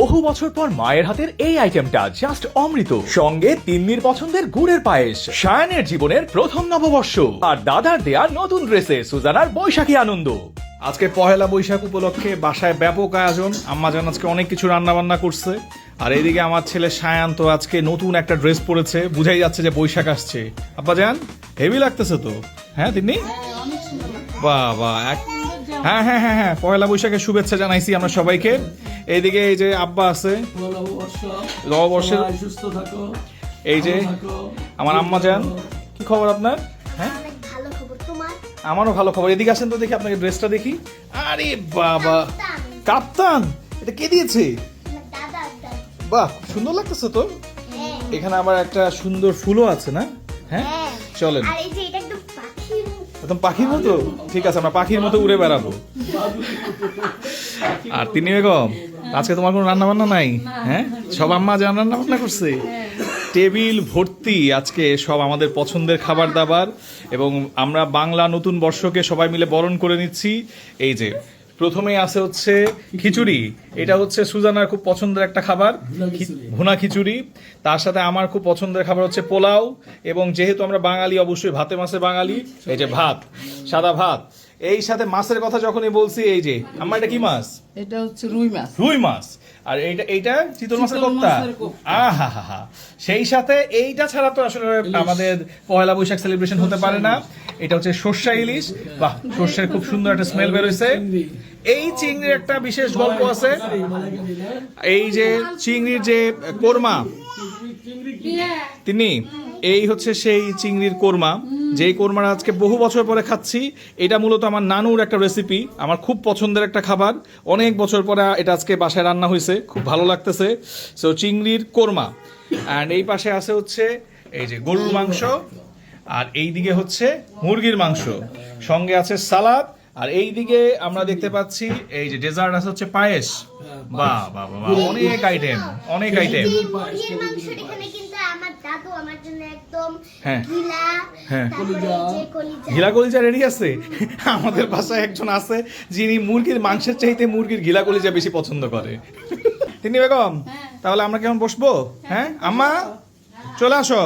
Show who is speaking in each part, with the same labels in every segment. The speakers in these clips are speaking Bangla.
Speaker 1: বহু বছর পর মায়ের হাতের এই আইটেমটা জাস্ট অমৃত, সঙ্গে তিন্নির পছন্দের গুড়ের পায়েস, সায়ানের জীবনের প্রথম নববর্ষ আর দাদার দেয়া নতুন ড্রেসে সুজানার বৈশাখী আনন্দ।
Speaker 2: আজকে পহেলা বৈশাখ উপলক্ষে বাসায় ব্যাপক আয়োজন। আম্মাজান আজকে অনেক কিছু রান্না বান্না করছে, আর এইদিকে আমার ছেলে সায়ান তো আজকে নতুন একটা ড্রেস পরেছে, বুঝাই যাচ্ছে যে বৈশাখ আসছে। আব্বাজান হেভি লাগতেছে তো, হ্যাঁ তিনি বাহ বাহ হ্যাঁ হ্যাঁ হ্যাঁ হ্যাঁ পহেলা বৈশাখের শুভেচ্ছা জানাইছি আমরা সবাইকে। এইদিকে এই যে আব্বা আছে, নববর্ষের এই যে আমার আম্মাজান। কি খবর আপনার? হ্যাঁ আমারও ভালো খবর। এদিকে আসেন তো দেখি আপনাকে ড্রেসটা দেখি। আরে বাবা, কাপ্তান, এটা কে দিয়েছে? বাহ সুন্দর লাগতেছে তো। এখানে আবার একটা সুন্দর ফুলও আছে না? হ্যাঁ চলেন, একদম পাখির মতো। ঠিক আছে, আমরা পাখির মতো উড়ে বেড়াবো। আর তিনি বেগম, আজকে তোমার কোনো রান্না বান্না নাই? হ্যাঁ সব আম্মা জান রান্না বান্না করছে। টেবিল ভর্তি আজকে সব আমাদের পছন্দের খাবার দাবার, এবং আমরা বাংলা নতুন বর্ষকে সবাই মিলে বরণ করে নিচ্ছি। এই যে প্রথমেই আছে হচ্ছে খিচুড়ি, এটা হচ্ছে সুজানার খুব পছন্দের একটা খাবার, ভুনা খিচুড়ি। তার সাথে আমার খুব পছন্দের খাবার হচ্ছে পোলাও, এবং যেহেতু আমরা বাঙালি অবশ্যই ভাতে মাছে বাঙালি, এই যে ভাত, সাদা ভাত। এই সাথে মাছের কথা যখনই বলছি, এই যে আমার এটা কি মাছ?
Speaker 3: এটা হচ্ছে রুই মাছ।
Speaker 2: রুই মাছ। আর এইটা চিতল মাছের কোপ্তা। আহা হা হা। সেই সাথে এইটা ছাড়া তো আসলে আমাদের পয়লা বৈশাখ সেলিব্রেশন হতে পারে না। এটা হচ্ছে সর্ষা ইলিশ। বাহ, সর্ষের খুব সুন্দর একটা স্মেল বের হয়েছে। এই চিংড়ির একটা বিশেষ গল্প আছে। এই যে চিংড়ির যে কোরমা, তিনি এই হচ্ছে সেই চিংড়ির কোরমা, যেই কোরমাটা আজকে বহু বছর পরে খাচ্ছি। এটা মূলত আমার নানুর একটা রেসিপি, আমার খুব পছন্দের একটা খাবার। অনেক বছর পরে এটা আজকে বাসায় রান্না হয়েছে, খুব ভালো লাগতেছে। সো চিংড়ির কোরমা। অ্যান্ড এই পাশে আছে হচ্ছে এই যে গরুর মাংস, আর এই দিকে হচ্ছে মুরগির মাংস, সঙ্গে আছে সালাদ। আর এই দিকে আমরা দেখতে পাচ্ছি এই যে ডেজার্ট আছে হচ্ছে পায়েস। বাহ বাহ বাহ, অনেক আইটেম, অনেক আইটেম। ঘিলা কলিজা রেডি আছে। আমাদের বাসায় একজন আছে যিনি মুরগির মাংসের চাইতে মুরগির ঘিলা কলিজা বেশি পছন্দ করে। তিনি বেগম, তাহলে আমরা কেমন বসবো? হ্যাঁ আম্মা চলে আসো।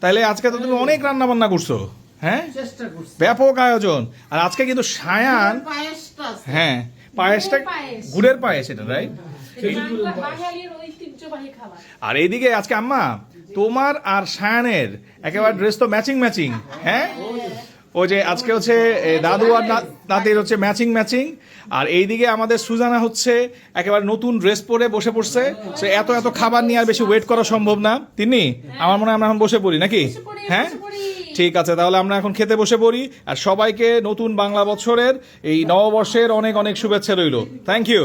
Speaker 2: তাইলে আজকে তো তুমি অনেক রান্না বান্না করছো, হ্যাঁ ব্যাপক আয়োজন। আর আজকে কিন্তু সায়ান, হ্যাঁ পায়েসটা গুড়ের পায়েস, এটা রাইট। আর এইদিকে আজকে আম্মা তোমার আর সায়ানের একেবারে ড্রেস তো ম্যাচিং ম্যাচিং। হ্যাঁ ওই যে আজকে হচ্ছে দাদু আর নাতির হচ্ছে ম্যাচিং ম্যাচিং। আর এইদিকে আমাদের সুজানা হচ্ছে একেবারে নতুন ড্রেস পরে বসে পড়ছে। সে এত এত খাবার নিয়ে আর বেশি ওয়েট করা সম্ভব না। তিনি আমার মনে হয় আমরা এখন বসে পড়ি নাকি? হ্যাঁ ঠিক আছে, তাহলে আমরা এখন খেতে বসে পড়ি। আর সবাইকে নতুন বাংলা বছরের এই নববর্ষের অনেক অনেক শুভেচ্ছা রইল। Thank you.